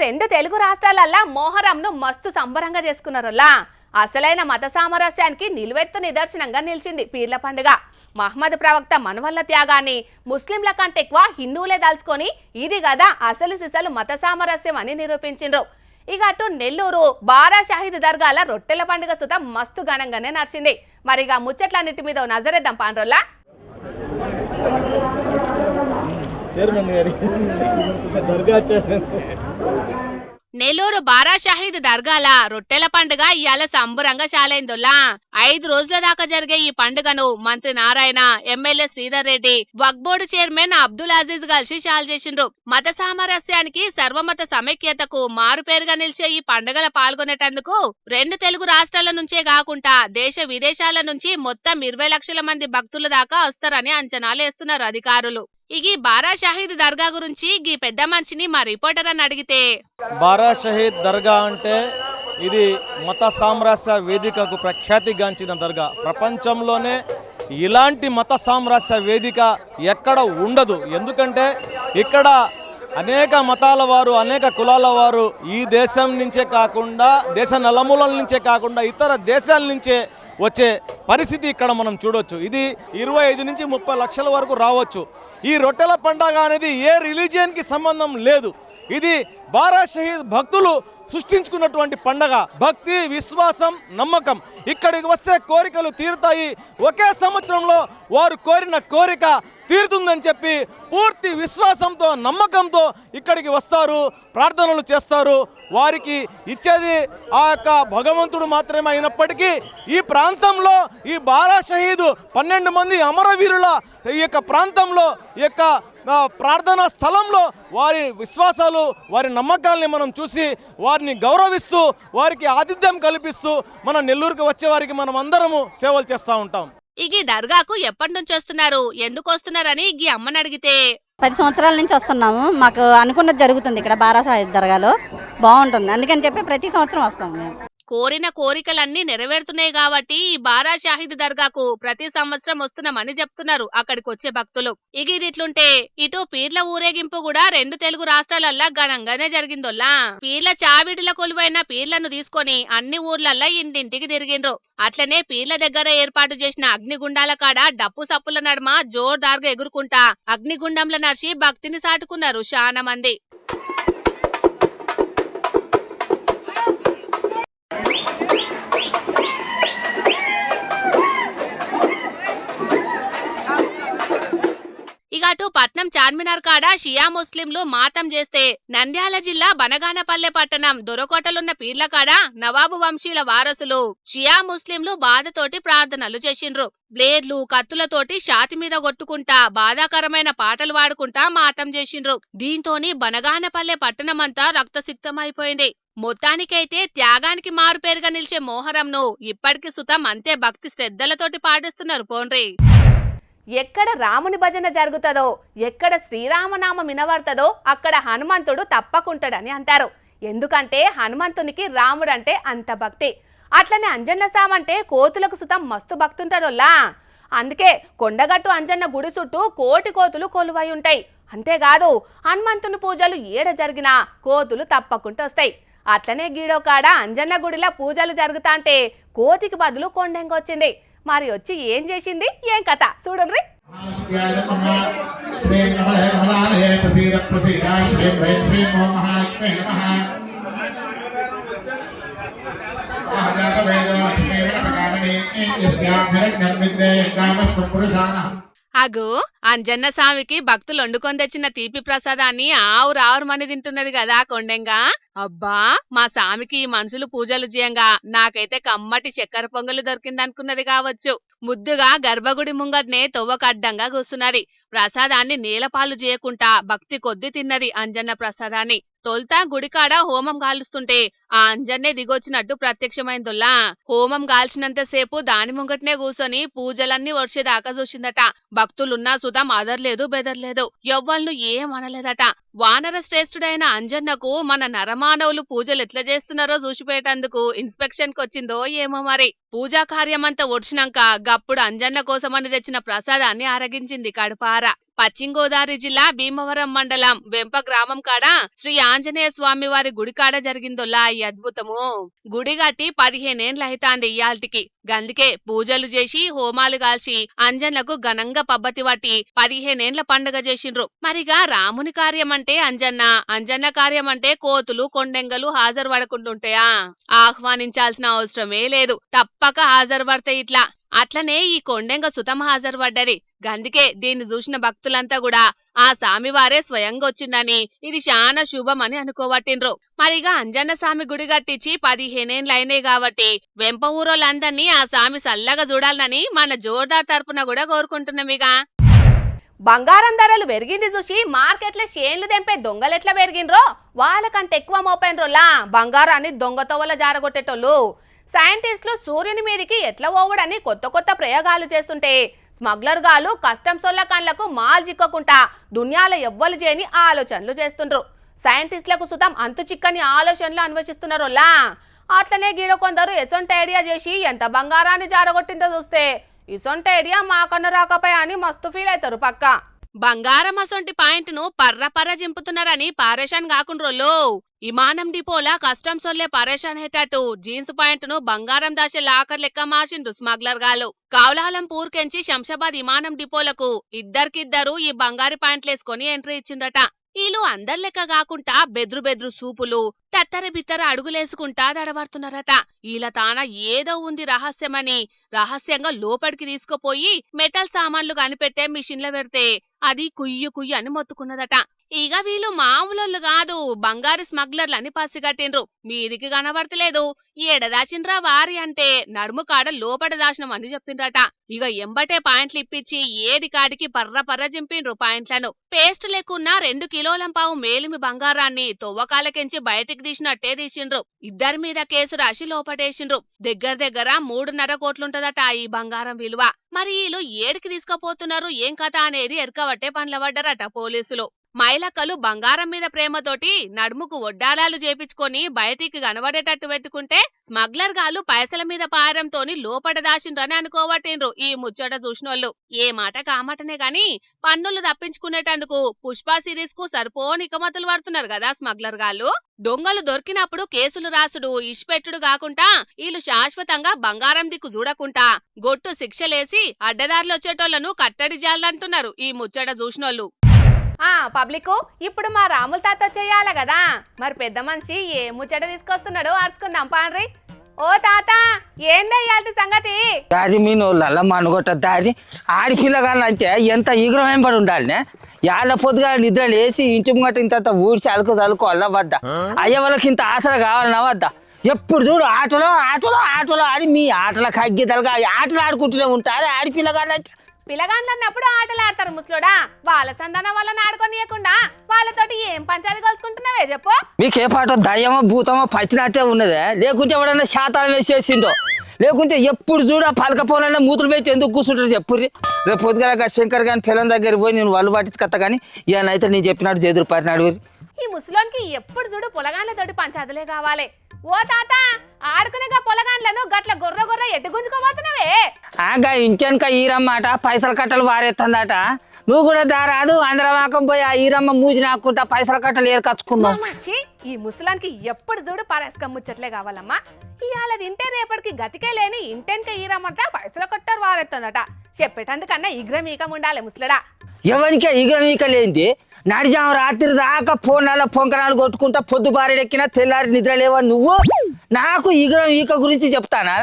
రెండు తెలుగు రాష్ట్రాలల్లా మొహరంను మస్తు సంబరంగా చేసుకున్నారులా. అసలైన మత సామరస్యానికి నిలువెత్తు నిదర్శనంగా నిలిచింది పీర్ల పండుగ. మహమ్మద్ ప్రవక్త మనవల్ల త్యాగాన్ని ముస్లింల కంటే ఎక్కువ హిందువులే దాల్చుకొని ఇది కదా అసలు సిసలు మత సామరస్యం అని నిరూపించిండ్రు. ఇక అటు నెల్లూరు బారా షాహిద్ దర్గాల రొట్టెల పండుగ సుత మస్తు ఘనంగానే నడిచింది. మరిగా ముచ్చట్లన్నిటి మీద నజరేద్దాం పాండ్రోల్లా. నెల్లూరు బారా షాహిద్ దర్గాల రొట్టెల పండుగ ఇయాల సంబరంగా చాలైందోలా. 5 రోజుల దాకా జరిగే ఈ పండుగను మంత్రి నారాయణ, ఎమ్మెల్యే శ్రీధర్ రెడ్డి, వక్ఫ్ బోర్డు చైర్మన్ అబ్దుల్ అజీజ్ కలిసి చాలు చేసిండ్రు. మత సామరస్యానికి, సర్వమత సమైక్యతకు మారుపేరుగా నిలిచే ఈ పండుగల పాల్గొనేటందుకు రెండు తెలుగు రాష్ట్రాల నుంచే కాకుండా దేశ విదేశాల నుంచి మొత్తం 20 లక్షల మంది భక్తుల దాకా వస్తారని అంచనాలు వేస్తున్నారు అధికారులు. ఈ బారా షాహిద్ దర్గా గురించి ఈ పెద్ద మనిషిని మా రిపోర్టర్ అని అడిగితే, బారా షాహిద్ దర్గా అంటే ఇది మత సామరస్య వేదికకు ప్రఖ్యాతిగాంచిన దర్గా. ప్రపంచంలోనే ఇలాంటి మత సామరస్య వేదిక ఎక్కడ ఉండదు. ఎందుకంటే ఇక్కడ అనేక మతాల వారు, అనేక కులాల వారు ఈ దేశం నుంచే కాకుండా, దేశ నలుమూలల నుంచే కాకుండా ఇతర దేశాల నుంచే వచ్చే పరిస్థితి ఇక్కడ మనం చూడొచ్చు. ఇది 25 నుంచి 30 లక్షల వరకు రావచ్చు. ఈ రొట్టెల పండగ అనేది ఏ రిలీజియన్కి సంబంధం లేదు. ఇది బారా షాహిద్ భక్తులు సృష్టించుకున్నటువంటి పండగ. భక్తి, విశ్వాసం, నమ్మకం. ఇక్కడికి వస్తే కోరికలు తీరుతాయి. ఒకే సంవత్సరంలో వారు కోరిన కోరిక తీరుతుందని చెప్పి పూర్తి విశ్వాసంతో, నమ్మకంతో ఇక్కడికి వస్తారు, ప్రార్థనలు చేస్తారు. వారికి ఇచ్చేది ఆ యొక్క భగవంతుడు మాత్రమే అయినప్పటికీ ఈ ప్రాంతంలో ఈ బారా షాహిద్ 12 మంది అమరవీరుల ఈ యొక్క ప్రాంతంలో, ఈ యొక్క ప్రార్థనా స్థలంలో వారి విశ్వాసాలు, వారి నమ్మకాల్ని మనం చూసి వారిని గౌరవిస్తూ, వారికి ఆతిథ్యం కల్పిస్తూ మన నెల్లూరుకి వచ్చే వారికి మనం అందరము సేవలు చేస్తూ ఉంటాం. ఈ దర్గాకు ఎప్పటి నుంచి వస్తున్నారు, ఎందుకు వస్తున్నారని ఈ అమ్మని అడిగితే, 10 సంవత్సరాల నుంచి వస్తున్నాము. మాకు అనుకున్నది జరుగుతుంది ఇక్కడ బారా షాహిద్ దర్గాలో. బాగుంటుంది, అందుకని చెప్పి ప్రతి సంవత్సరం వస్తాము. మేము కోరిన కోరికలన్నీ నెరవేరుతున్నాయి కాబట్టి ఈ బారా షాహిద్ దర్గాకు ప్రతి సంవత్సరం వస్తున్నామని చెప్తున్నారు అక్కడికి వచ్చే భక్తులు. ఇది ఇట్లుంటే ఇటు పీర్ల ఊరేగింపు కూడా రెండు తెలుగు రాష్ట్రాలల్లా ఘనంగానే జరిగిందోల్లా. పీర్ల చావిడిల కొలువైన పీర్లను తీసుకొని అన్ని ఊర్లల్లా ఇంటింటికి తిరిగిండ్రు. అట్లనే పీర్ల దగ్గర ఏర్పాటు చేసిన అగ్నిగుండాల కాడ డప్పు సప్పుల నడుమ జోర్దార్గా ఎగురుకుంటా అగ్నిగుండంల నడిచి భక్తిని సాటుకున్నారు చాలా మంది. అటు పట్నం చార్మినార్ కాడ షియా ముస్లింలు మాతం చేస్తే, నంద్యాల జిల్లా బనగానపల్లె పట్టణం దొరకోటలున్న పీర్ల కాడ నవాబు వంశీల వారసులు షియా ముస్లింలు బాధతోటి ప్రార్థనలు చేసిండ్రు. బ్లేడ్లు, కత్తులతోటి షాతి మీద కొట్టుకుంటా బాధాకరమైన పాటలు పాడుకుంటా మాతం చేసిండ్రు. దీంతోని బనగానపల్లె పట్టణమంతా రక్తసిక్తమైపోయింది. మొత్తానికైతే త్యాగానికి మారుపేరుగా నిలిచే మొహరంను ఇప్పటికి సుతం అంతే భక్తి శ్రద్ధలతోటి పాటిస్తున్నారు పోండ్రి. ఎక్కడ రాముని భజన జరుగుతుందో, ఎక్కడ శ్రీరామనామం వినబడుతుందో అక్కడ హనుమంతుడు తప్పకుంటాడని అంటారు. ఎందుకంటే హనుమంతునికి రాముడు అంటే అంత భక్తి. అట్లనే అంజన్న స్వామి అంటే కోతులకు సుతం మస్తు భక్తుంటారోల్లా. అందుకే కొండగట్టు అంజన్న గుడి చుట్టూ కోటి కోతులు కొలువై ఉంటాయి. అంతేకాదు హనుమంతుని పూజలు ఏడ జరిగినా కోతులు తప్పకుండా వస్తాయి. అట్లనే గీడో కాడ అంజన్న గుడిలో పూజలు జరుగుతాంటే కోతికి బదులు కొండెంగొచ్చింది. మరి వచ్చి ఏం చేసింది, ఏం కథ చూడండి. అగు అంజన్న స్వామికి భక్తులు వండుకొని తెచ్చిన తీపి ప్రసాదాన్ని ఆవురావురమని తింటున్నది కదా కొండెంగా. అబ్బా, మా స్వామికి ఈ మనుషులు పూజలు చేయంగా నాకైతే కమ్మటి చక్కెర పొంగలు దొరికిందనుకున్నది కావచ్చు. ముద్దుగా గర్భగుడి ముంగట్నే తొవ్వకడ్డంగా కూస్తున్నది. ప్రసాదాన్ని నేలపాలు చేయకుండా భక్తి కొద్ది తిన్నది అంజన్న ప్రసాదాన్ని. తొల్తా గుడికాడ హోమం కాలుస్తుంటే ఆ అంజన్నే దిగొచ్చినట్టు ప్రత్యక్షమైందొల్లా. హోమం కాల్చినంతసేపు దాని ముంగట్నే కూర్చొని పూజలన్నీ వర్షేదాకా చూసిందట. భక్తులున్నా సుతం అదర్లేదు, బెదర్లేదు, ఎవ్వళ్ళు ఏమనలేదట. వానర శ్రేష్ఠుడైన అంజన్నకు మన నరమానవులు పూజలు ఎట్లా చేస్తున్నారో చూసిపోయేటందుకు ఇన్స్పెక్షన్ కొచ్చిందో ఏమో మరి. పూజా కార్యమంతా ఒడిచినాక గప్పుడు అంజన్న కోసమని తెచ్చిన ప్రసాదాన్ని ఆరగించింది కడుపార. పశ్చిమ గోదావరి జిల్లా భీమవరం మండలం వెంప గ్రామం కాడ శ్రీ ఆంజనేయ స్వామి వారి గుడి కాడ జరిగిందోలా ఈ అద్భుతము. గుడి గట్టి 15 ఏండ్లు అయితాంది ఇయాల్టికి. గందుకే పూజలు చేసి హోమాలు కాల్చి అంజన్లకు ఘనంగా పబ్బతి పట్టి 15 ఏండ్ల పండుగ చేసిండ్రు. మరిగా రాముని కార్యం అంటే అంజన్న, అంజన్న కార్యం అంటే కోతులు కొండెంగలు హాజరు పడకుంటుంటాయా? ఆహ్వానించాల్సిన అవసరమే లేదు, తప్పక హాజరు పడతాయి ఇట్లా. అట్లనే ఈ కొండెంగ సుతం హాజరు పడ్డది. గందుకే దీన్ని చూసిన భక్తులంతా కూడా ఆ స్వామివారే స్వయంగా వచ్చిందని ఇది చాలా శుభం అని అనుకోబట్టిండ్రు. మరిగా అంజన్న స్వామి గుడి కట్టించి 15 ఏండ్లు అయినాయి కాబట్టి వెంప ఊరోళ్ళందరినీ ఆ స్వామి సల్లగా చూడాలని మన జోర్దార్ తరపున కూడా కోరుకుంటున్నామిగా. బంగారం ధరలు పెరిగింది చూసి మార్కెట్లో చేన్లు తెంపే దొంగలెట్లా పెరిగిండ్రో వాళ్ళకంటే ఎక్కువ మోపైనరోలా బంగారాన్ని దొంగతోవల జారగొట్టేటోళ్ళు. సైంటిస్టులు సూర్యుని మీదికి ఎట్లా పోవడని కొత్త కొత్త ప్రయోగాలు చేస్తుంటే స్మగ్లర్ గాలు కస్టమ్స్ వాళ్ళ కళ్ళకు మాల్ చిక్కకుండా దునియాలో ఎవ్వలు చేయని ఆలోచనలు చేస్తుండ్రు. సైంటిస్టులకు సుతం అంతు చిక్కని ఆలోచనలు అన్వేషిస్తున్నారోలా. అట్లనే గీడ కొందరు ఎసొంటి ఐడియా చేసి ఎంత బంగారాన్ని జారగొట్టిందో చూస్తే ఇసొంటి ఐడియా మాకన్నా రాకపోయా అని మస్తు ఫీల్ అవుతారు పక్క. బంగారం అసొంటి పాయింట్ ను పర్ర జింపుతున్నారని పారేషాన్ కాకుండ్రోళ్ళు. విమానం డిపోలా కస్టమ్స్ వల్లే పరేషాన్ అయ్యేటట్టు జీన్స్ పాయింట్ ను బంగారం దాచే లాకర్ లెక్క మార్చిండ్రు స్మగ్లర్ గాలు. కావులహాలం పూర్కెంచి శంషాబాద్ విమానం డిపోలకు ఇద్దరికిద్దరు ఈ బంగారు పాయింట్లేసుకొని ఎంట్రీ ఇచ్చిండ్రట. వీళ్ళు అందరి లెక్క కాకుండా బెద్రు సూపులు తత్తర బిత్తర అడుగులేసుకుంటా దడబడుతున్నారట. వీళ్ళ తాన ఏదో ఉంది రహస్యమని రహస్యంగా లోపలికి తీసుకుపోయి మెటల్ సామాన్లు కనిపెట్టే మిషన్లో పెడితే అది కుయ్యు అని మొత్తుకున్నదట. ఇక వీళ్ళు మామూలు కాదు, బంగారు స్మగ్లర్లని పసిగట్టిండ్రు. మీదికి కనబడతలేదు, ఏడదాచిండ్రా వారి అంటే నడుము కాడ లోపల దాచినం అని చెప్పిండ్రట. ఇక ఎంబటే పాయింట్లు ఇప్పించి ఏది కాడికి పర్ర జింపిండ్రు పాయింట్లను. పేస్ట్ లేకున్నా 2 కిలోలం పావు మేలిమి బంగారాన్ని తొవ్వకాలకెంచి బయటికి తీసినట్టే తీసిండ్రు. ఇద్దరి మీద కేసు రాసి లోపటేసిండ్రు. దగ్గర 3.5 కోట్లుంటదట ఈ బంగారం విలువ. మరి వీళ్ళు ఏడికి తీసుకుపోతున్నారు ఏం కథ అనేది ఎరకబట్టే పనుల పడ్డారట పోలీసులు. మైలక్కలు బంగారం మీద ప్రేమతోటి నడుముకు వడ్డారాలు చేపించుకొని బయటికి కనబడేటట్టు పెట్టుకుంటే స్మగ్లర్ గాలు పైసల మీద పారంతోని లోపట దాచిండ్రని అనుకోవట్టిండ్రు ఈ ముచ్చట చూసినోళ్ళు. ఏ మాట కామటనే గాని పన్నులు తప్పించుకునేటందుకు పుష్ప సిరీస్ కు సరిపోని ఇకమతులు పడుతున్నారు కదా స్మగ్లర్ గాలు. దొంగలు దొరికినప్పుడు కేసులు రాసుడు ఇష్పెట్టుడు కాకుండా వీళ్ళు శాశ్వతంగా బంగారం దిక్కు చూడకుండా గొట్టు శిక్షలేసి అడ్డదారులు వచ్చేటోళ్లను కట్టడి చేయాలంటున్నారు ఈ ముచ్చట చూసినోళ్ళు. పబ్లిక్ ఇప్పుడు మా రాముల తాత చెయ్యాల కదా, మరి పెద్ద మనిషి ఏ ముచ్చట తీసుకొస్తున్నాడు అరుచుకుందాం పాండ్రి. ఓ తాత ఏందయ్యాల్టి సంగతి? దాది మీనోళ్ళ మనుగొట్ట దాది ఆడిపిల్లగాళ్ళంటే ఎంత ఈగ్రం వెంబడి ఉండాలి. యాళ్ళ పొద్దుగా నిద్ర లేచి ఇంటి ముంగట ఇంత ఊడ్చి చల్లుకోవాలా వద్దా? అయ్యే వాళ్ళకి ఇంత ఆసర కావాలన్నా వద్దా? ఎప్పుడు చూడు ఆటలో ఆడి మీ ఆటల కగ్గితలుగా ఆటలు ఆడుకుంటూనే ఉంటారు ఆడిపిల్లగాళ్ళంటే. పిల్లగాండ్లన్నప్పుడు ఆటలు ఆడతారు ముసలోడా, వాళ్ళ సంతాన వాళ్ళని ఆడుకోనియకుండా వాళ్ళతోటి ఏం పంచాలి కలుసుకుంటున్నావే చెప్పు. మీకే పాటో దయ్యమో భూతమో పచ్చినట్టే ఉన్నదే, లేకుంటే ఎవడన్నా శాతాలు వేసేసిండో, లేకుంటే ఎప్పుడు చూడ పలక పోలన్నా మూతులు పెట్టి ఎందుకు కూర్చుంటారు చెప్పుర్రి. రేపు పొద్దుగా శంకర్ గాని పిల్లల దగ్గర పోయి నేను వాళ్ళు పట్టించుకొత్తా కానీ ఈయనైతే నేను చెప్పినట్టు చేదురు పారినాడు. ఈ ముసలోనికి ఎప్పుడు చూడు పొలగాండ్లతోటి పంచాదులే కావాలి. ఓ తాత ఆడుకునేగా పొలగాండ్లను గట్ల గొర్ర ఎట్టు గుంజుకోబోతున్నావే? ఆగా ఇంచనక ఈరమ్మాట పైసల కట్టలు వారేస్తుందట. నువ్వు కూడా దారాదు అందరవాకం పోయి ఆ ఈరమ్మ మూజి నాకుంటా పైసల కట్టలు ఏరకచ్చుకుందాం. ఈ ముసలానికి ఎప్పుడు చూడు పారేసుక ముచ్చట్లే కావాలమ్మా. ఇవాళ తింటే రేపటికి గతికే లేని ఇంటెన్క ఈరమ్మంట పైసల కట్టలు వారేస్తుందట. చెప్పేటందుకన్నా ఈగ్రమీకం ఉండాలి ముసలడా. ఎవరికే ఈగ్రమీక లేనిది నడిజాం రాత్రి దాకా ఫోన్లలో పొంకరాలు కొట్టుకుంటా పొద్దు బారెడెక్కినా తెల్లారి నిద్ర లేవా నువ్వు? నాకు ఈక గురించి చెప్తానా?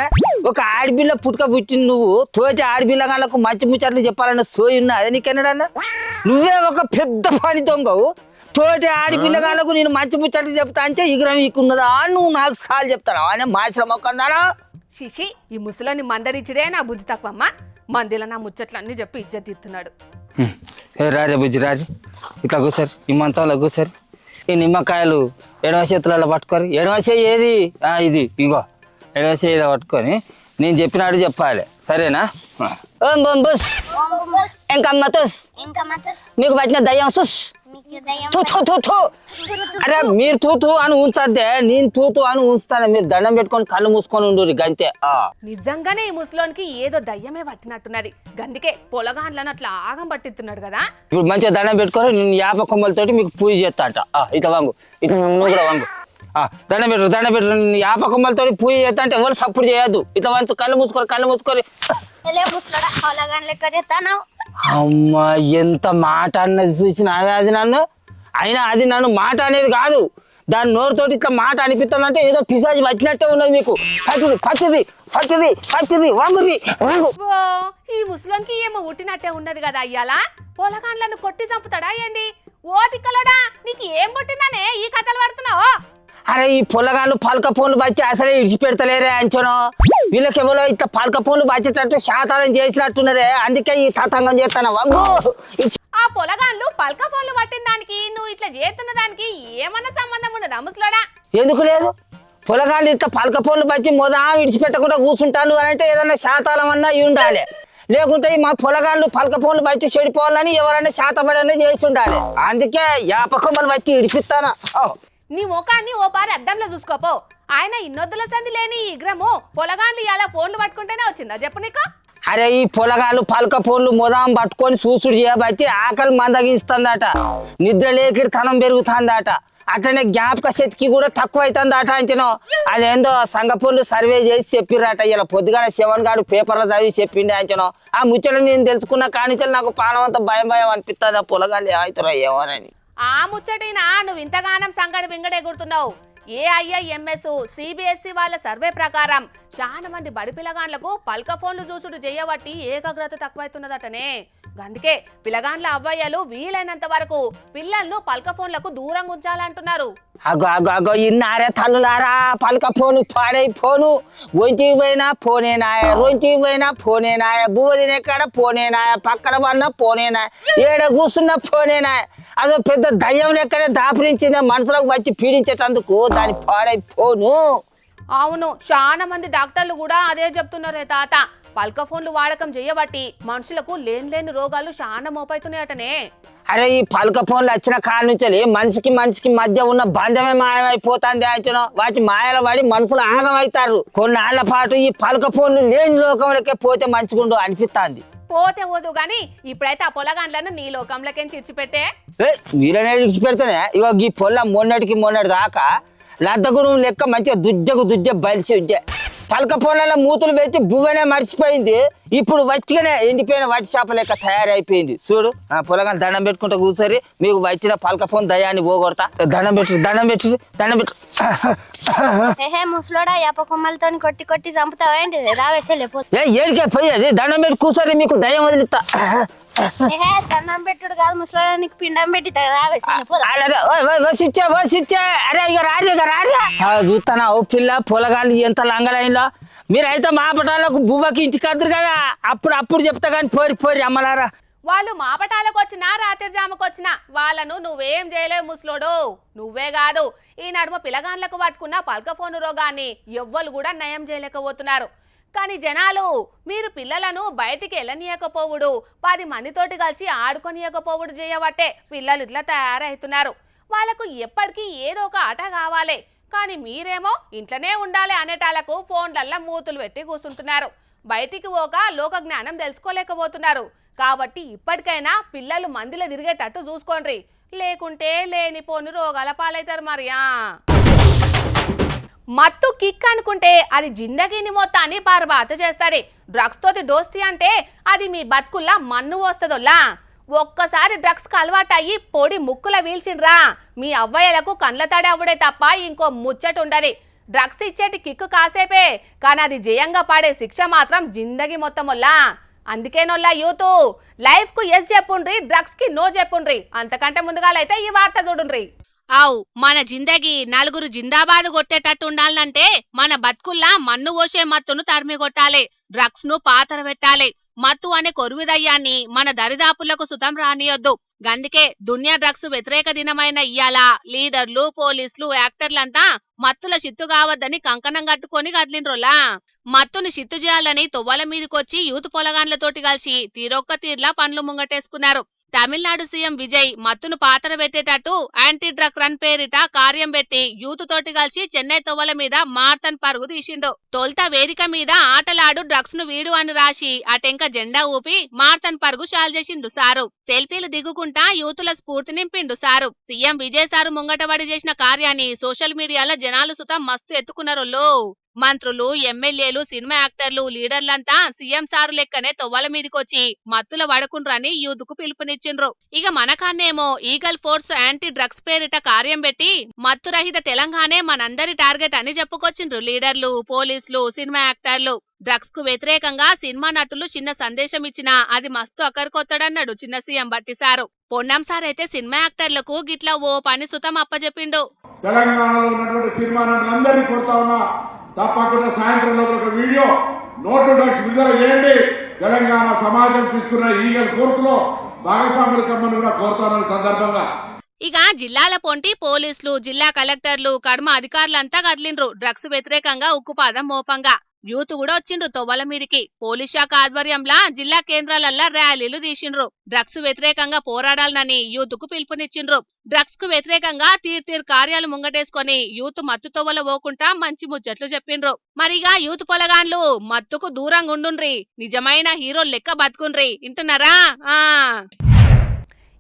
ఒక ఆడపిల్ల పుట్టుక పుట్టిన నువ్వు తోటి ఆడపిల్లగాళ్ళకు మంచి ముచ్చట్లు చెప్పాలన్న సోయి ఉన్నా అదే నీకెన్నడన్నా? నువ్వే ఒక పెద్ద పని దొంగవు. తోటి ఆడపిల్లగాళ్ళకు నేను మంచి ముచ్చట్లు చెప్తా అంటే ఈకున్నదా నువ్వు నాకు సార్లు చెప్తాను అనే మాశ్రమ మొక్కన్నారా? శిషి ఈ ముసలోని మందరిచ్చిడే నా బుద్ధి తక్కువమ్మ. మందిలో నా ముచ్చట్లన్నీ చెప్పి ఇజ్జత్ తీస్తున్నాడు. రాజా బుజ్జి రాజు ఇట్లా కూసారు, ఈ మంచంలో కూసారు. ఈ నిమ్మకాయలు ఎడమ చేతులలో పట్టుకోరు. ఎడమ చేయి ఏది? ఇది ఇంకో ఎడవ చేయి పట్టుకొని నేను చెప్పినట్టు చెప్పాలి, సరేనా? ఓం బొం బుస్ ఇంకా మతుస్ మీకు పట్టిన దయ్యం సుస్ తూ తూ తూ తూ. అరే మీరు తూతూ అని ఉంచద్దే, నేను తూతూ అని ఉంచుతాను. మీరు దండం పెట్టుకొని కళ్ళు మూసుకొని ఉండు గంతే. నిజంగానే ఈ ముసలోనికి ఏదో దయ్యమే పట్టినట్టున్నది, గందుకే పొలగాండ్లను అట్లా ఆగం పట్టిస్తున్నాడు కదా. ఇప్పుడు మంచిగా దండం పెట్టుకొని నేను యాప కొమ్మలతోటి మీకు పూజ చేస్తా అంట. ఇట్లా వాంగు, ఇట్లా నువ్వు కూడా వాంగు. దండం పెట్టు యాప కొమ్మలతో పూజ చేస్తా అంటే ఎవరు సప్పుడు చేయొద్దు. ఇట్లా వంచు, కళ్ళు మూసుకొని. అమ్మా ఎంత మాట అన్నది చూసిన అది నన్ను. అయినా అది నన్ను మాట అనేది కాదు, దాని నోరుతోటి ఇట్లా మాట అనిపిస్తుందంటే ఏదో పిశాచి వచ్చినట్టే ఉన్నది మీకు. పచ్చిది వాంగురి. ఈ ముసలోనికి ఏమో ఉట్టినట్టే ఉన్నది కదా అయ్యాలా. పొలగాండ్లను కొట్టి చంపుతాడా ఏంది? ఓ తిక్కలోడా, నీకు ఏం పుట్టిందనే ఈ కథలు పడుతున్నావు? అరే ఈ పొలగాళ్ళు పలక ఫోన్లు బట్టి అసలే ఇడిచిపెడతలేరే అంచనో. వీళ్ళకి ఎవరో ఇట్లా పలక ఫోన్లు బట్టేటట్టు శాతానం చేసినట్టున్నారే, అందుకే ఈ తతంగం చేస్తాను. ఆ పొలగాళ్ళు పలక ఫోన్లు పట్టిన దానికి నువ్వు ఇట్లా చేస్తున్న దానికి ఏమన్నా సంబంధం ఉండదా ముసలోడా? ఎందుకు లేదు? పొలగాళ్ళు ఇట్లా పలక ఫోన్లు బట్టి విడిచిపెట్టకుండా కూర్చుంటాను అని అంటే ఏదన్నా శాతాలం అన్నా ఉండాలి, లేకుంటే మా పొలగాళ్ళు పలక ఫోన్లు బట్టి చెడిపోవాలని ఎవరైనా శాతపడనే చేసి ఉండాలి. అందుకే యాపకొమ్మలు బట్టి ఇడిపిస్తాను. నీ ముఖాన్ని ఓ పారి అద్దంలో చూసుకోపో. ఆయన ఇన్నొద్దుల సంది లేని ఈ విగ్రహము పొలగాండ్లు ఇలా ఫోన్లు పట్టుకుంటేనే వచ్చిందా చెప్పు నీకు? అరే ఈ పొలగాళ్ళు పలక ఫోన్లు పట్టుకొని సూసుడు చేయబట్టి ఆకలి మందగిస్తుందట, నిద్ర లేకిడి తనం పెరుగుతుందట, అట్లనే జ్ఞాపక శక్తికి కూడా తక్కువ అవుతుందట అంచనో. అదేందో సంగపూర్లు సర్వే చేసి చెప్పిర్రట. ఇలా పొద్దుగాల శివన్ గారు పేపర్లో చదివి చెప్పిండే అంచనో. ఆ ముచ్చట నేను తెలుసుకున్న కానించలు నాకు పానం అంతా భయం అనిపిస్తుంది. ఆ పొలగాళ్ళు ఏమవుతారో ఏమోనని. ఆ ముచ్చటైనా నువ్వు ఇంతగానం సంగడి బింగడే గుర్తున్నావు. AIIMS CBSE వాళ్ళ సర్వే ప్రకారం చాలా మంది బడి పిల్లగాండ్లకు పల్క ఫోన్లు చూసుడు చేయబట్టి ఏకాగ్రత తక్కువైతున్నదటనే. అందుకే పిల్లగాండ్ల అవ్వయ్యలు వీలైనంత వరకు పిల్లలను పల్క ఫోన్లకు దూరంగా ఉంచాలంటున్నారు. అగో ఇన్నారే తల్లులారా, పలక ఫోను పాడై ఫోను. ఒంటికి పోయినా ఫోనేనాయ, రొంటికి పోయినా ఫోనేనాయ, బువ్వ తినేకాడ ఫోనేనాయ, పక్కన పడిన ఫోనేనాయ, ఏడ కూర్చున్న ఫోనేనాయ. అదో పెద్ద దయ్యం లెక్కనే దాపురించిందే మనసులోకి వచ్చి పీడించేటందుకు దాని పాడై ఫోను. అవును, చాలా మంది డాక్టర్లు కూడా అదే చెప్తున్నారే తాత. పల్క ఫోన్లు వాడకం చేయబట్టి మనుషులకు లేని రోగాలు చాలా మోపైతున్నాయటనే. అరే ఈ పలక ఫోన్లు వచ్చిన కాడ నుంచి మనిషికి మధ్య ఉన్న బంధమే మాయమైపోతుంది అంచనో. వాటి మాయల పడి మనుషులు ఆగమవుతారు. కొన్నాళ్ల పాటు ఈ పలక ఫోన్లు లేని లోకంలోకే పోతే మంచిగుండు అనిపిస్తుంది. పోతే పోదు గాని ఇప్పుడైతే ఆ పొలగాండ్లను నీ లోకంలోకేం చిడిచిపెట్టే. మీరనే విడిచిపెడితేనే ఇగో ఈ పొల్ల మొన్నటి దాకా లద్దగుడు లెక్క మంచిగా దుజ్జ బలిసి ఉంటే పలక పొలాల మూతులు పెట్టి బువ్వనే మర్చిపోయింది. ఇప్పుడు వచ్చిగానే ఎండిపోయిన వట్టి చేప లెక్క తయారైపోయింది. చూడు ఆ పొలగా దండం పెట్టుకుంటా కూర్చొని మీకు వచ్చిన పలక ఫోన్ దయాన్ని పోగొడతా. దండం పెట్టు. ముసలోడా యాప కొమ్మలతో కొట్టి చంపుతావేంటి? రావేసే ఏడికే పోయేది, దండం పెట్టి కూర్చొని మీకు దయం వదిలిస్తా. దండం పెట్టుడు కాదు ముసలోడా, నీకు పిండం పెట్టి అరే ఇక రారా చూస్తానా ఓ పిల్ల పొలగాళ్ళు ఎంత లంగలైందో. మీరైతే మా పటాలకు బువ్వకి ఇంటికి వద్దరు కదా, అప్పుడు చెప్తా కానీ పోరి అమ్మలారా. వాళ్ళు మా పటాలకు వచ్చినా రాత్రి జాముకు వచ్చినా వాళ్ళను నువ్వేం చేయలేవు ముసలోడు. నువ్వే కాదు ఈ నడుమ పిల్లగాండ్లకు పట్టుకున్న పల్క ఫోను రోగాన్ని ఎవ్వరు కూడా నయం చేయలేకపోతున్నారు. కానీ జనాలు మీరు పిల్లలను బయటికి వెళ్ళనీయకపోవుడు, 10 మందితోటి కలిసి ఆడుకొనియకపోవుడు చేయబట్టే పిల్లలు ఇట్లా తయారవుతున్నారు. వాళ్ళకు ఎప్పటికీ ఏదో ఒక ఆట కావాలి, కానీ మీరేమో ఇంట్లోనే ఉండాలి అనేటాలకు ఫోన్లల్లో మూతులు పెట్టి కూర్చుంటున్నారు. బయటికి పోక లోక జ్ఞానం తెలుసుకోలేకపోతున్నారు. కాబట్టి ఇప్పటికైనా పిల్లలు మందిలో తిరిగేటట్టు చూసుకోండి, లేకుంటే లేనిపోని రోగాల పాలవుతారు. మరియా మత్తు కిక్ అనుకుంటే అది జిందగీని మొత్తాన్ని బర్బాదు చేస్తుంది. డ్రగ్స్ తోటి దోస్తి అంటే అది మీ బతుకుల్లా మన్ను వస్తుందోలా. ఒక్కసారి డ్రగ్స్కి అలవాటు అయ్యి పొడి ముక్కుల వీల్చిండ్రా మీ అవ్వయ్యలకు కండ్ల తడి అవ్వడే తప్ప ఇంకో ముచ్చట ఉండదు. డ్రగ్స్ ఇచ్చేటి కిక్కు కాసేపే, కానీ అది జయంగా పాడే శిక్ష మాత్రం జిందగీ మొత్తం వల్ల. అందుకేనొల్లా యూత్ లైఫ్కు ఎస్ చెప్పుండ్రి, డ్రగ్స్కి నో చెప్పుండ్రి. అంతకంటే ముందుగాలైతే ఈ వార్త చూడుండ్రి. మన జిందగీ నలుగురు జిందాబాద్ కొట్టేటట్టు ఉండాలంటే మన బతుకుల్లా మన్ను పోసే మత్తును తరిమి కొట్టాలి, డ్రగ్స్ ను పాతర పెట్టాలి. మత్తు అనే కొరువిదయ్యాన్ని మన దరిదాపులకు సుతం రానియొద్దు. గందుకే దునియా డ్రగ్స్ వ్యతిరేక దినమైన ఇయ్యాల లీడర్లు, పోలీసులు, యాక్టర్లంతా మత్తుల చిత్తు కావద్దని కంకణం కట్టుకొని కదిలిండ్రోలా. మత్తుని చిత్తు చేయాలని తొవ్వల మీదకొచ్చి యూత్ పొలగాన్లతోటి కలిసి తీరొక్క తీర్లా పనులు ముంగటేసుకున్నారు. తమిళనాడు సీఎం విజయ్ మత్తును పాతర పెట్టేటట్టు యాంటీ డ్రగ్ రన్ పేరిట కార్యం పెట్టి యూత్ తోటి కలిసి చెన్నై తొవ్వల మీద మారథాన్ పరుగు తీసిండు. తొలుత వేదిక మీద ఆటలాడు డ్రగ్స్ ను వీడు అని రాసి అటెంక జెండా ఊపి మారథాన్ పరుగు షాల్ చేసిండు సారు. సెల్ఫీలు దిగుకుంటా యూతుల స్ఫూర్తి నింపిండు సారు. సీఎం విజయ్ సారు ముంగటబడి చేసిన కార్యాన్ని సోషల్ మీడియాలో జనాలు సుతం మస్తు ఎత్తుకున్నారో. మంత్రులు, ఎమ్మెల్యేలు, సినిమా యాక్టర్లు, లీడర్లంతా సీఎం సారు లెక్కనే తొవ్వల మీదకొచ్చి మత్తుల వడకుండ్రని యూత్ కు పిలుపునిచ్చిండ్రు. ఇక మనకాన్నేమో ఈగల్ ఫోర్స్ యాంటీ డ్రగ్స్ పేరిట కార్యం పెట్టి మత్తు రహిత తెలంగాణే మనందరి టార్గెట్ అని చెప్పుకొచ్చిండ్రు లీడర్లు, పోలీసులు, సినిమా యాక్టర్లు. డ్రగ్స్ కు వ్యతిరేకంగా సినిమా నటులు చిన్న సందేశం ఇచ్చినా అది మస్తు అక్కరికొత్తడన్నాడు చిన్న సీఎం బట్టి సారు. పొన్నం సార్ అయితే సినిమా యాక్టర్లకు గిట్లా ఓ పని సుతం అప్పచెప్పిండు. తెలంగాణలో ఉన్నటువంటి సినిమా నటులందరినీ కోరుతా ఉన్నా, తప్పకుండా సాయంత్రంలో ఒక వీడియో నోటు డ్రగ్స్ విడుదల చేయండి. తెలంగాణ సమాజం తీసుకున్న ఈగల్ కోర్సులో భాగస్వాములు కమ్మని కూడా కోరుతానన్న సందర్భంగా ఇక జిల్లాల పొంటి పోలీసులు, జిల్లా కలెక్టర్లు, కడమ అధికారులంతా కదిలిండ్రు డ్రగ్స్ వ్యతిరేకంగా ఉక్కుపాదం మోపంగా. యూత్ కూడా వచ్చిండ్రు తొవ్వల మీదికి. పోలీస్ శాఖ ఆధ్వర్యంలా జిల్లా కేంద్రాలల్లా ర్యాలీలు తీసిండ్రు. డ్రగ్స్ వ్యతిరేకంగా పోరాడాలని యూత్ కు పిలుపునిచ్చిండ్రు. డ్రగ్స్ కు వ్యతిరేకంగా తీర్ కార్యాలు ముంగటేసుకొని యూత్ మత్తు తొవ్వల పోకుండా మంచి ముచ్చట్లు చెప్పిండ్రు. మరిగా యూత్ పొలగాన్లు మత్తుకు దూరంగా ఉండుండ్రి, నిజమైన హీరో లెక్క బతుకుండ్రి. వింటున్నారా?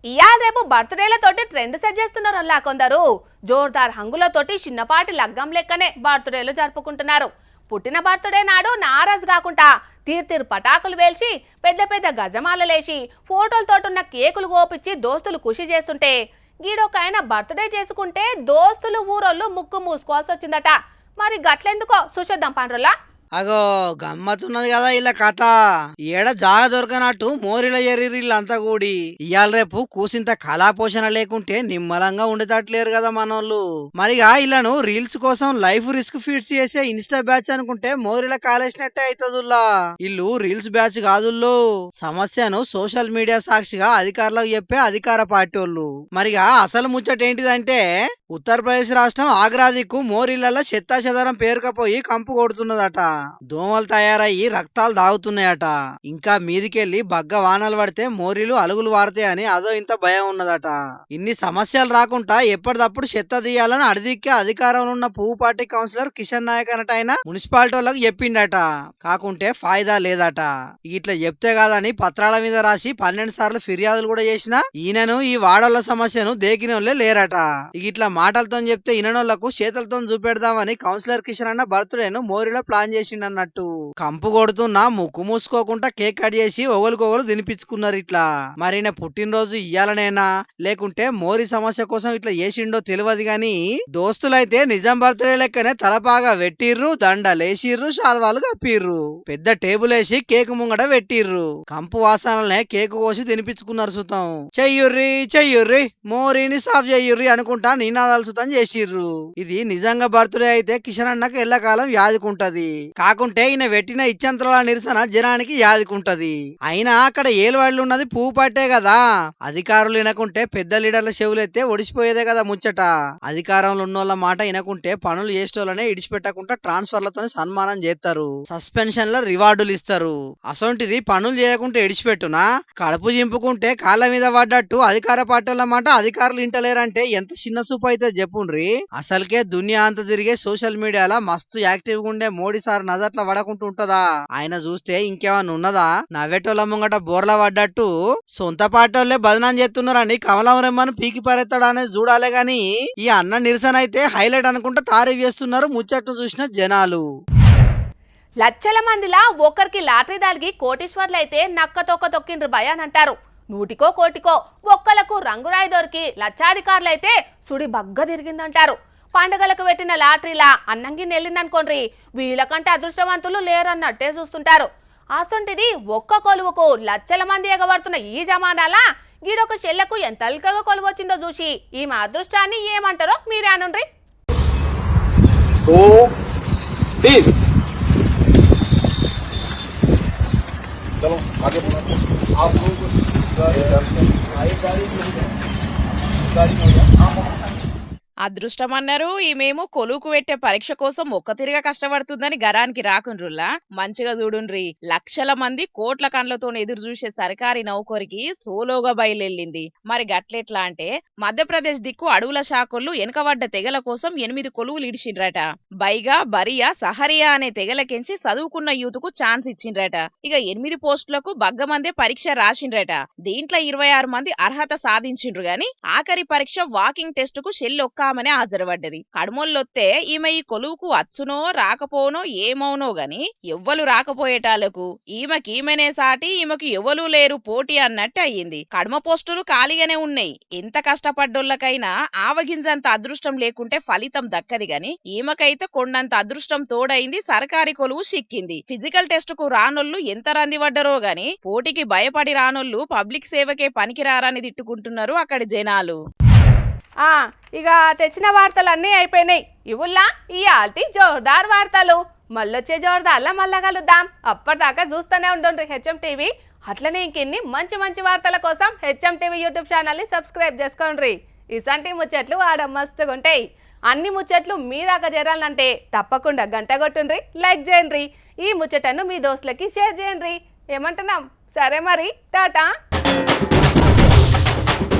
ఇయాల రేపు బర్త్డేలతోటి ట్రెండ్ సెట్ చేస్తున్నారల్లా కొందరు. జోర్దార్ హంగులతోటి చిన్నపాటి లగ్గం లెక్కనే బర్త్డేలు జరుపుకుంటున్నారు. పుట్టిన బర్త్డే నాడు నారాజు కాకుండా తీర్ పటాకులు వేల్చి పెద్ద పెద్ద గజమాలలేసి ఫోటోలతోటున్న కేకులు గోపిచ్చి దోస్తులు ఖుషి చేస్తుంటే గీడొకైనా బర్త్డే చేసుకుంటే దోస్తులు ఊరోళ్ళు ముక్కు మూసుకోవాల్సి వచ్చిందట. మరి గట్లెందుకో చూసేద్దాం పండ్రులా. అగో గమ్మతున్నది కదా ఇలా కథ. ఏడ జాగ దొరకనట్టు మోరిల ఎర్రిళ్ళంతా కూడి ఇయాల రేపు కూసింత కళాపోషణ లేకుంటే నిమ్మలంగా ఉండేటట్లేరు కదా మనోళ్ళు. మరిగా ఇలాను రీల్స్ కోసం లైఫ్ రిస్క్ ఫీడ్స్ చేసే ఇన్స్టా బ్యాచ్ అనుకుంటే మోరిల కాలేసినట్టే అవుతుందిలా. ఇల్లు రీల్స్ బ్యాచ్ కాదుల్లో. సమస్యను సోషల్ మీడియా సాక్షిగా అధికారులకు చెప్పే అధికార పార్టీ వాళ్ళు. మరిగా అసలు ముచ్చట ఏంటిదంటే ఉత్తరప్రదేశ్ రాష్ట్రం ఆగ్రా దిక్కు మోరిళ్లలో చెత్తాచెదరం పేరుకపోయి కంపు కొడుతున్నదట. దోమలు తయారయ్యి రక్తాలు దాగుతున్నాయట. ఇంకా మీదికెళ్లి బగ్గ వానలు పడితే మోరీలు అలుగులు వాడతాయని అదో ఇంత భయం ఉన్నదట. ఇన్ని సమస్యలు రాకుండా ఎప్పటిదప్పుడు చెత్త తీయాలని అడిదిక్కే అధికారంలో ఉన్న పువ్వు పార్టీ కౌన్సిలర్ కిషన్ నాయక్ అనట ఆయన మున్సిపాలిటీ వాళ్ళకి చెప్పిండట. కాకుంటే ఫాయిదా లేదట. ఇట్లా చెప్తే కాదని పత్రాల మీద రాసి 12 సార్లు ఫిర్యాదులు కూడా చేసినా ఈయనను ఈ వాడల సమస్యను దేకినోళ్లే లేరట. ఇట్లా మాటలతో చెప్తే ఈయనోళ్లకు చేతులతో చూపెడదామని కౌన్సిలర్ కిషన్ అన్న బర్త్డేను మోరీలో ప్లాన్ చేసిండన్నట్టు. కంపు కొడుతున్నా ముక్కు మూసుకోకుండా కేక్ కట్ చేసి ఒకరికొకరు తినిపించుకున్నారు ఇట్లా. మరి పుట్టినరోజు ఇయ్యాలనేనా లేకుంటే మోరీ సమస్య కోసం ఇట్లా చేసిండో తెలియదు గాని దోస్తులైతే నిజం బర్త్డే లెక్కనే తలపాగా పెట్టిర్రు, దండలేసిర్రు, శాల్వాలు కప్పిర్రు, పెద్ద టేబుల్ వేసి కేక్ ముంగడ పెట్టిర్రు. కంపు వాసనలనే కేకు కోసి తినిపించుకున్నారు సుతం. చెయ్యుర్రి చెయ్యుర్రి మోరీని సాఫ్ చెయ్యుర్రి అనుకుంటా నినాదాలు సుతం చేసిర్రు. ఇది నిజంగా బర్త్డే అయితే కిషన్ అన్నకు ఎల్లకాలం యాదుకుంటది. కాకుంటే ఈయన పెట్టిన ఇచ్చంతల నిరసన జనానికి యాదుకుంటది. అయినా అక్కడ ఏలువాళ్ళు ఉన్నది పువ్వు పట్టే కదా. అధికారులు వినకుంటే పెద్ద లీడర్ల చెవులెత్తే ఒడిసిపోయేదే కదా ముచ్చట. అధికారంలో ఉన్నోళ్ళ మాట వినకుంటే పనులు చేసేటోళ్ళనే ఇడిచిపెట్టకుండా ట్రాన్స్ఫర్లతో సన్మానం చేస్తారు, సస్పెన్షన్ల రివార్డులు ఇస్తారు. అసొంటిది పనులు చేయకుంటే ఇడిచిపెట్టునా? కడుపు చింపుకుంటే కాళ్ళ మీద పడ్డట్టు అధికార పార్టీల మాట అధికారులు ఇంటలేరంటే ఎంత చిన్న సూపు అయితే చెప్పుండ్రి. అసలుకే దునియా అంతా తిరిగే సోషల్ మీడియాలో మస్తు యాక్టివ్ గా ఉండే మోడీ సార్ నజట్లా పడకుంటూ ఉంటదా? ఆయన చూస్తే ఇంకేమన్నా ఉన్నదా? నవ్వేటోళ్ళ ముంగట బోర్లా పడ్డట్టు సొంత పార్టీలే బదనాం చేస్తున్నారని కమలం రెమ్మను పీకి పారేస్తాడా అనేది చూడాలే గాని ఈ అన్న నిరసన అయితే హైలైట్ అనుకుంటా తారీఫ్ చేస్తున్నారు ముచ్చట్టు చూసిన జనాలు. లక్షల మందిలా ఒక్కరికి లాటరీ దాల్గి కోటీశ్వర్లైతే నక్క తొక్క తొక్కిండ్రు భయ అని అంటారు. 100కో కోటికో ఒక్కలకు రంగురాయి దొరికి లక్షాధికారులైతే సుడి బగ్గ తిరిగిందంటారు. పండుగలకు పెట్టిన లాటరీలా అన్నంగి నెల్లిందనుకోండి వీళ్ళకంటే అదృష్టవంతులు లేరన్నట్టే చూస్తుంటారు. అసొంటిది ఒక్క కొలువుకు లక్షల మంది ఎగబడుతున్న ఈ జమానాలా గీడొక చెల్లకు ఎంత అల్కగా కొలువు వచ్చిందో చూసి ఈమె అదృష్టాన్ని ఏమంటారో మీరే అనుండ్రి. చలో आगे आप लोग అదృష్టం అన్నారు ఈమెమో కొలువుకు పెట్టే పరీక్ష కోసం ఒక్క తిరిగా కష్టపడుతుందని గరానికి రాకుండ్రుల్లా మంచిగా చూడుండ్రి లక్షల మంది కోట్ల కండ్లతో ఎదురు చూసే సర్కారీ నౌకరికి సోలోగా బయలుదేరింది మరి గట్లెట్లా అంటే మధ్యప్రదేశ్ దిక్కు అడవుల శాఖలు వెనకబడ్డ తెగల కోసం 8 కొలువులు ఇడిచిండ్రట బైగా బరియా సహరియా అనే తెగలకెంచి చదువుకున్న యూత్ కు ఛాన్స్ ఇచ్చిండ్రట ఇక 8 పోస్టులకు బగ్గమందే పరీక్ష రాసిండ్రట దీంట్లో 26 మంది అర్హత సాధించిండ్రు గాని ఆఖరి పరీక్ష వాకింగ్ టెస్ట్ కు షెల్ మనే హాజరుపడ్డది కడుమొల్లొత్తే ఈమె ఈ కొలువుకు అచ్చునో రాకపోనో ఏమవునో గాని ఎవ్వలు రాకపోయేటాలకు ఈమెనే సాటి ఈమెకు ఎవలూ లేరు పోటీ అన్నట్టు అయ్యింది కడుమ పోస్టులు ఖాళీగానే ఉన్నాయి ఎంత కష్టపడ్డోళ్ళకైనా ఆవగింజంత అదృష్టం లేకుంటే ఫలితం దక్కది గాని ఈమెకైతే కొండంత అదృష్టం తోడైంది సర్కారీ కొలువు సిక్కింది ఫిజికల్ టెస్ట్ కు రానోళ్లు ఎంత రందిపడ్డరో గాని పోటీకి భయపడి రానోళ్లు పబ్లిక్ సేవకే పనికిరారని తిట్టుకుంటున్నారు అక్కడి జనాలు ఇక తెచ్చిన వార్తలు అన్నీ అయిపోయినాయి ఇవుల్లా ఈ ఆల్టీ జోర్దార్ వార్తలు మళ్ళొచ్చే జోర్దార్లా మళ్ళా కలుద్దాం అప్పటిదాకా చూస్తూనే ఉండండి హెచ్ఎం టీవీ అట్లనే ఇంకెన్ని మంచి మంచి వార్తల కోసం హెచ్ఎం టీవీ యూట్యూబ్ ఛానల్ని సబ్స్క్రైబ్ చేసుకోండి ఇసంటి ముచ్చట్లు ఆడ మస్తుగా ఉంటాయి అన్ని ముచ్చట్లు మీ దాకా చేరాలంటే తప్పకుండా గంట కొట్టుండ్రి లైక్ చేయండి ఈ ముచ్చటను మీ దోస్తులకి షేర్ చేయండి ఏమంటున్నాం సరే మరి టాటా